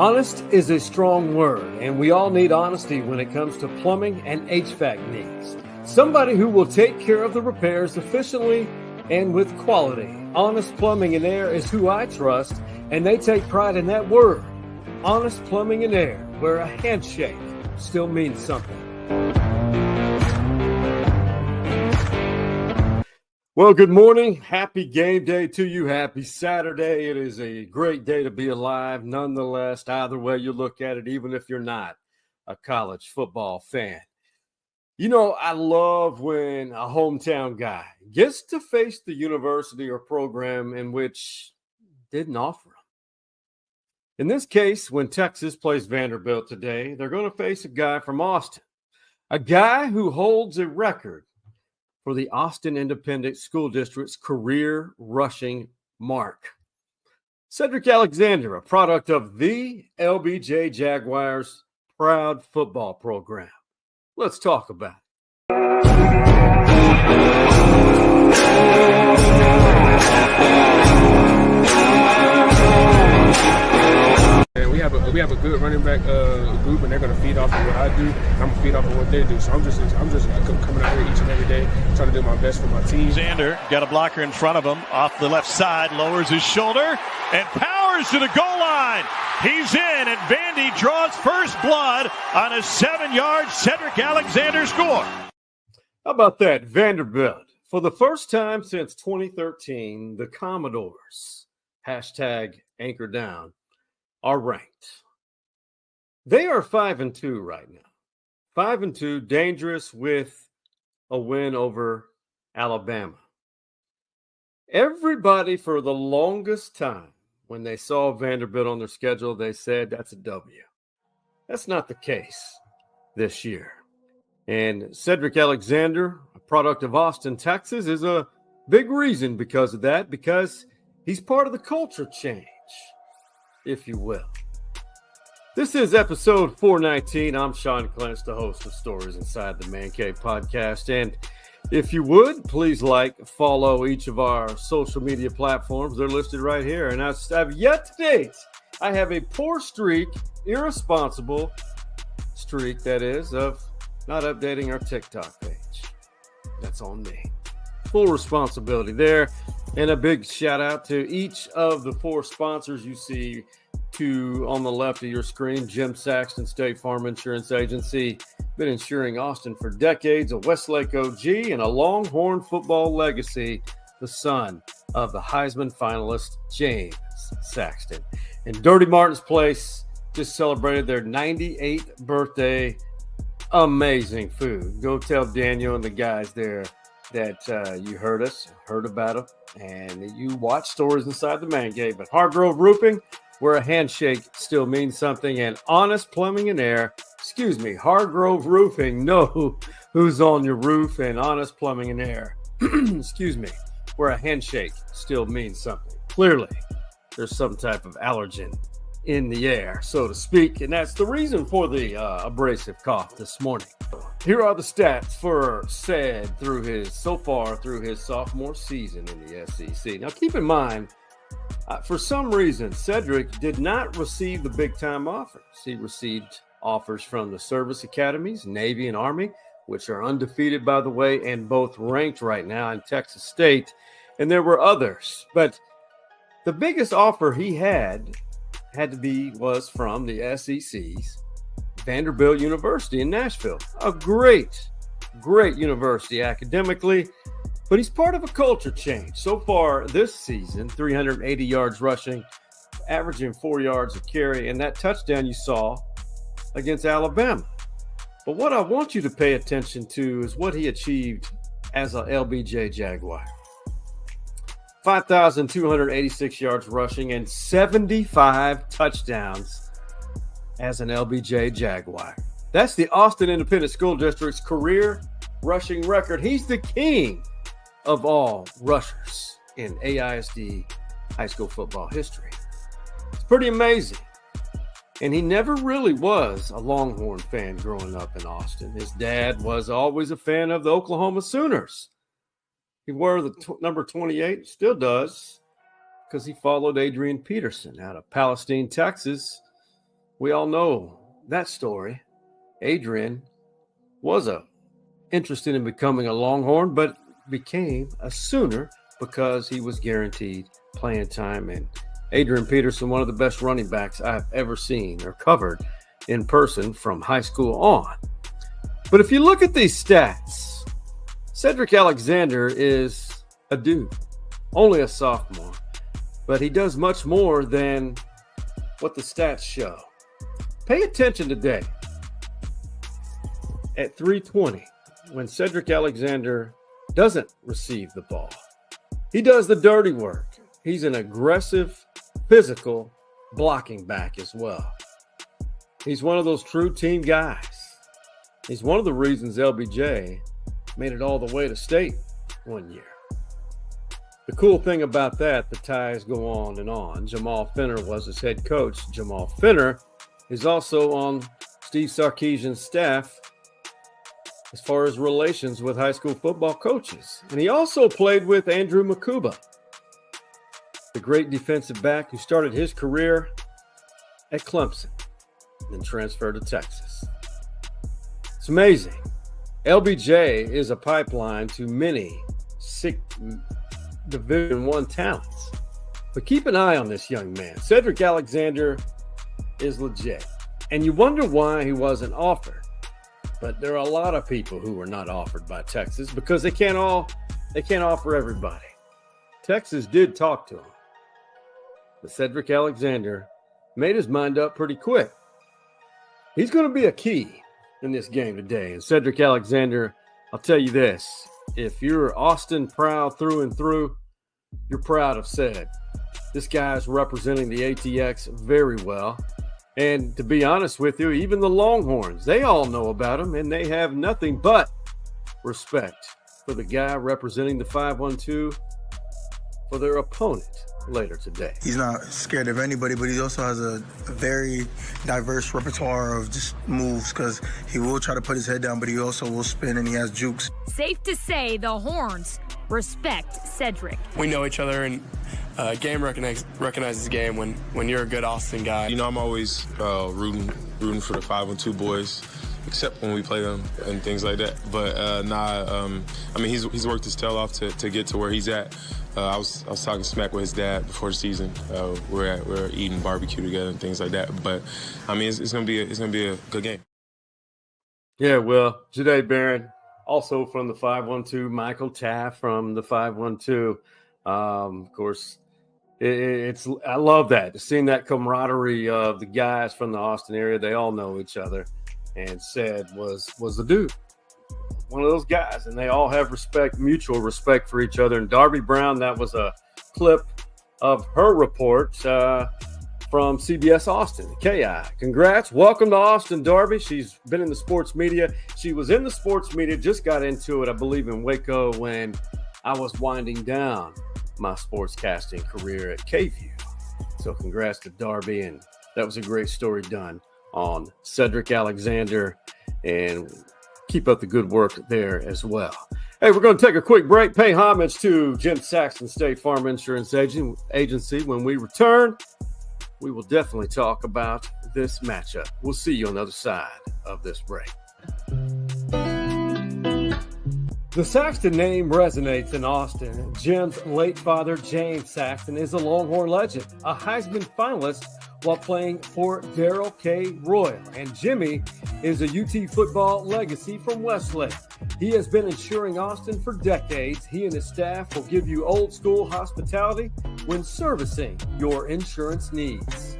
Honest is a strong word, and we all need honesty when it comes to plumbing and HVAC needs. Somebody who will take care of the repairs efficiently and with quality. Honest Plumbing and Air is who I trust, and they take pride in that word. Honest Plumbing and Air, where a handshake still means something. Well, good morning. Happy game day to you. Happy Saturday. It is a great day to be alive. Nonetheless, either way you look at it, even if you're not a college football fan. You know, I love when a hometown guy gets to face the university or program in which didn't offer him. In this case, when Texas plays Vanderbilt today, they're going to face a guy from Austin, a guy who holds a record for the Austin Independent School District's career rushing mark. Sedrick Alexander, a product of the LBJ Jaguars' proud football program. Let's talk about And we have a good running back group, and they're going to feed off of what I do. And I'm going to feed off of what they do. So I'm just coming out here each and every day, trying to do my best for my team. Alexander got a blocker in front of him off the left side, lowers his shoulder, and powers to the goal line. He's in, and Vandy draws first blood on a 7-yard Sedrick Alexander score. How about that? Vanderbilt, for the first time since 2013, the Commodores, #anchor down, are ranked. They are 5-2 right now. 5-2, dangerous with a win over Alabama. Everybody for the longest time, when they saw Vanderbilt on their schedule, they said that's a W. That's not the case this year. And Sedrick Alexander, a product of Austin, Texas, is a big reason because of that, because he's part of the culture change, if you will. This is episode 419. I'm Sean Clance, the host of Stories Inside the Man Cave podcast. And if you would, please follow each of our social media platforms. They're listed right here. And I've yet to date, I have a poor streak, irresponsible streak, that is, of not updating our TikTok page. That's on me. Full responsibility there. And a big shout out to each of the 4 sponsors you see on the left of your screen. Jim Saxton State Farm Insurance Agency, been insuring Austin for decades, a Westlake OG and a Longhorn football legacy, the son of the Heisman finalist James Saxton. And Dirty Martin's Place just celebrated their 98th birthday. Amazing food. Go tell Daniel and the guys there that you heard about them, and you watch Stories Inside the Man Cave. But Hargrove Roofing, where a handshake still means something, and Honest Plumbing and Air, Hargrove Roofing, know who's on your roof, and Honest Plumbing and Air, where a handshake still means something. Clearly, there's some type of allergen in the air, so to speak, and that's the reason for the abrasive cough this morning. Here are the stats for Sed through his sophomore season in the SEC. Now, keep in mind, for some reason, Sedrick did not receive the big-time offers. He received offers from the service academies, Navy and Army, which are undefeated, by the way, and both ranked right now in Texas State. And there were others. But the biggest offer he was from the SEC's Vanderbilt University in Nashville. A great university academically. But he's part of a culture change. So far this season, 380 yards rushing, averaging 4 yards a carry, and that touchdown you saw against Alabama. But what I want you to pay attention to is what he achieved as a LBJ Jaguar. 5,286 yards rushing and 75 touchdowns as an LBJ Jaguar. That's the Austin Independent School District's career rushing record. He's the king of all rushers in AISD high school football history. It's pretty amazing. And he never really was a Longhorn fan growing up in Austin. His dad was always a fan of the Oklahoma Sooners. He wore the number 28, still does, because he followed Adrian Peterson out of Palestine, Texas, We all know that story. Adrian was interested in becoming a Longhorn, but became a Sooner because he was guaranteed playing time. And Adrian Peterson, one of the best running backs I've ever seen or covered in person from high school on. But if you look at these stats, Sedrick Alexander is a dude, only a sophomore, but he does much more than what the stats show. Pay attention today. At 3:20, when Sedrick Alexander doesn't receive the ball, he does the dirty work. He's an aggressive, physical blocking back as well. He's one of those true team guys. He's one of the reasons LBJ made it all the way to state one year. The cool thing about that, the ties go on and on. Jamal Finner was his head coach. Jamal Finner is also on Steve Sarkisian's staff as far as relations with high school football coaches. And he also played with Andrew Makuba, the great defensive back who started his career at Clemson and then transferred to Texas. It's amazing. LBJ is a pipeline to many Division I talents. But keep an eye on this young man. Sedrick Alexander is legit. And you wonder why he wasn't offered. But there are a lot of people who were not offered by Texas because they can't offer everybody. Texas did talk to him. But Sedrick Alexander made his mind up pretty quick. He's going to be a key in this game today. And Sedrick Alexander, I'll tell you this, if you're Austin proud through and through, you're proud of Sed. This guy's representing the ATX very well. And to be honest with you, even the Longhorns, they all know about him, and they have nothing but respect for the guy representing the 512 for their opponent later today. He's not scared of anybody, but he also has a very diverse repertoire of just moves because he will try to put his head down, but he also will spin and he has jukes. Safe to say the Horns respect Sedrick. We know each other, and game recognizes game when you're a good Austin guy. You know, I'm always rooting for the 512 boys, except when we play them and things like that. But I mean, he's worked his tail off to get to where he's at. I was talking smack with his dad before the season. We're eating barbecue together and things like that. But I mean, it's gonna be a good game. Yeah, well, Jade Barron, also from the 512, Michael Taft from the 512. Of course, I love that, seeing that camaraderie of the guys from the Austin area. They all know each other, and Sed was the dude, one of those guys, and they all have mutual respect for each other. And Darby Brown, that was a clip of her report from CBS Austin, KI. Congrats. Welcome to Austin, Darby. She's been in the sports media. She was in the sports media, just got into it, I believe, in Waco when I was winding down my sportscasting career at KView. So congrats to Darby, and that was a great story done on Sedrick Alexander, and keep up the good work there as well. Hey, we're going to take a quick break, pay homage to Jim Saxton State Farm Insurance Agency. When we return, we will definitely talk about this matchup. We'll see you on the other side of this break. The Saxton name resonates in Austin. Jim's late father, James Saxton, is a Longhorn legend, a Heisman finalist while playing for Darrell K. Royal. And Jimmy is a UT football legacy from Westlake. He has been insuring Austin for decades. He and his staff will give you old school hospitality when servicing your insurance needs.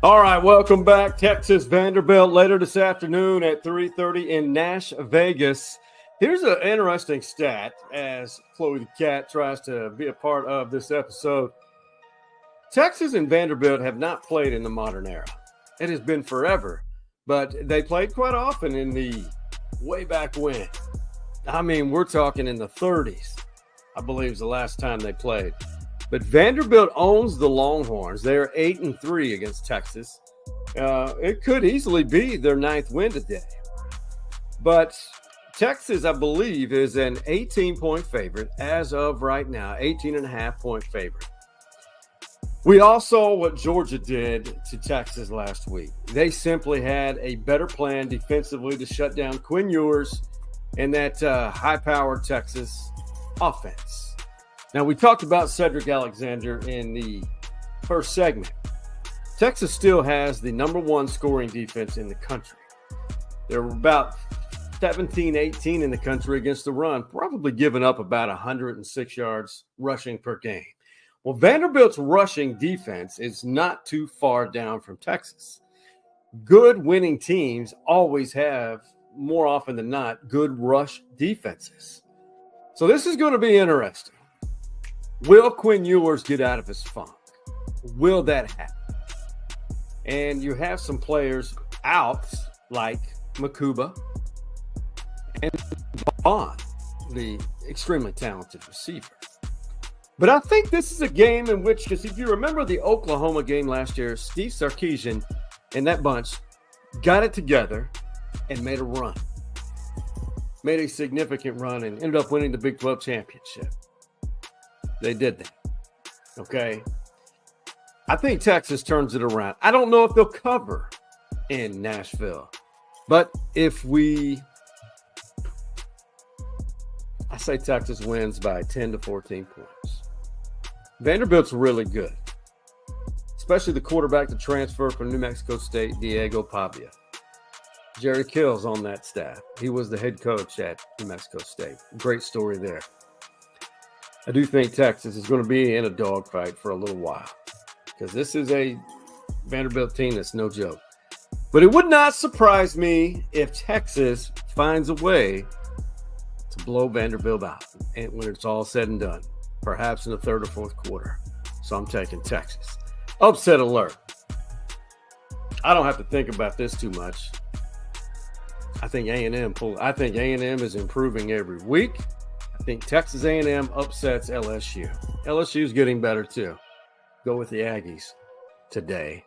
All right, welcome back. Texas Vanderbilt later this afternoon at 3:30 in Nash Vegas. Here's an interesting stat as Chloe the Cat tries to be a part of this episode. Texas and Vanderbilt have not played in the modern era. It has been forever, but they played quite often in the way back when. I mean, we're talking in the 30s, I believe is the last time they played. But Vanderbilt owns the Longhorns. They're 8-3 against Texas. It could easily be their 9th win today. But Texas, I believe, is an 18-point favorite as of right now, 18.5-point favorite. We all saw what Georgia did to Texas last week. They simply had a better plan defensively to shut down Quinn Ewers and that high-powered Texas offense. Now, we talked about Sedrick Alexander in the first segment. Texas still has the number 1 scoring defense in the country. They're about 17-18 in the country against the run, probably giving up about 106 yards rushing per game. Well, Vanderbilt's rushing defense is not too far down from Texas. Good winning teams always have, more often than not, good rush defenses. So this is going to be interesting. Will Quinn Ewers get out of his funk? Will that happen? And you have some players out like Makuba and Vaughn, the extremely talented receiver. But I think this is a game in which, because if you remember the Oklahoma game last year, Steve Sarkisian and that bunch got it together and made a run. Made a significant run and ended up winning the Big 12 championship. They did that. Okay. I think Texas turns it around. I don't know if they'll cover in Nashville. But I say Texas wins by 10 to 14 points. Vanderbilt's really good, especially the quarterback to transfer from New Mexico State, Diego Pavia. Jerry Kill's on that staff. He was the head coach at New Mexico State. Great story there. I do think Texas is going to be in a dogfight for a little while because this is a Vanderbilt team that's no joke. But it would not surprise me if Texas finds a way to blow Vanderbilt out and when it's all said and done, perhaps in the 3rd or 4th quarter. So I'm taking Texas. Upset alert. I don't have to think about this too much. I think A&M is improving every week. I think Texas A&M upsets LSU. LSU's getting better too. Go with the Aggies today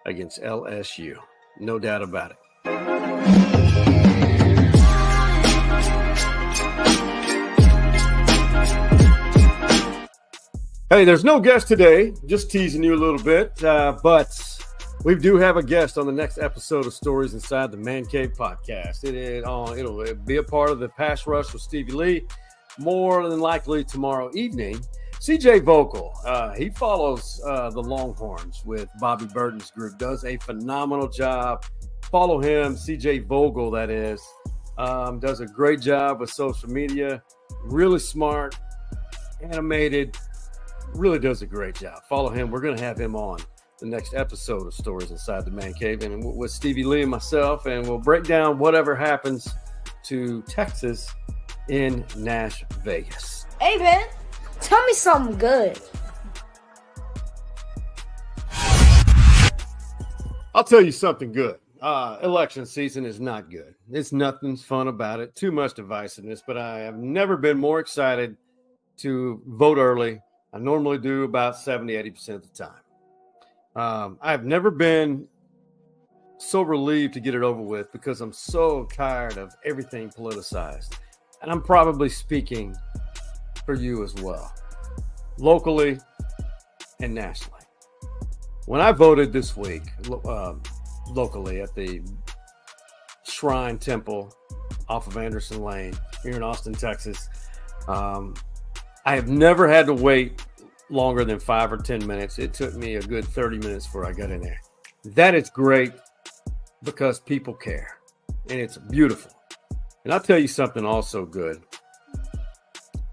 against LSU. No doubt about it. Hey, there's no guest today. Just teasing you a little bit, but we do have a guest on the next episode of Stories Inside the Man Cave podcast. It'll be a part of the Pass Rush with Stevie Lee, more than likely tomorrow evening. CJ Vogel, he follows the Longhorns with Bobby Burton's group, does a phenomenal job. Follow him, CJ Vogel, that is. Does a great job with social media. Really smart, animated. Really does a great job. Follow him. We're going to have him on the next episode of Stories Inside the Man Cave and with Stevie Lee and myself, and we'll break down whatever happens to Texas in Nash Vegas. Hey, man, tell me something good. I'll tell you something good. Election season is not good. It's nothing's fun about it. Too much divisiveness, but I have never been more excited to vote early. I normally do about 70-80% of the time. I've never been so relieved to get it over with because I'm so tired of everything politicized. And I'm probably speaking for you as well, locally and nationally. When I voted this week, locally at the Shrine Temple off of Anderson Lane here in Austin, Texas, I have never had to wait longer than 5 or 10 minutes. It took me a good 30 minutes before I got in there. That is great because people care, and it's beautiful. And I'll tell you something also good.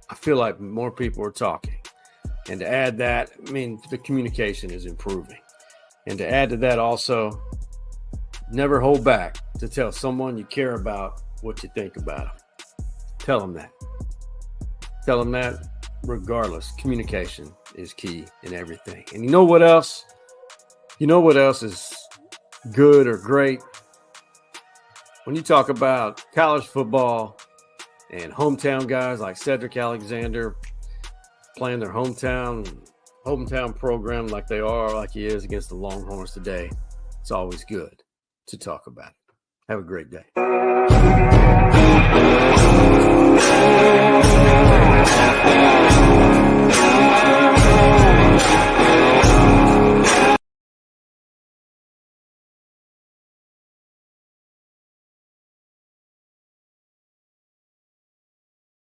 I feel like more people are talking. And to add that, I mean, the communication is improving. And to add to that also, never hold back to tell someone you care about what you think about them. Tell them that. Tell them that. Regardless, communication is key in everything. And you know what else? You know what else is good or great? When you talk about college football and hometown guys like Sedrick Alexander playing their hometown hometown program like they are, like he is against the Longhorns today, it's always good to talk about it. Have a great day.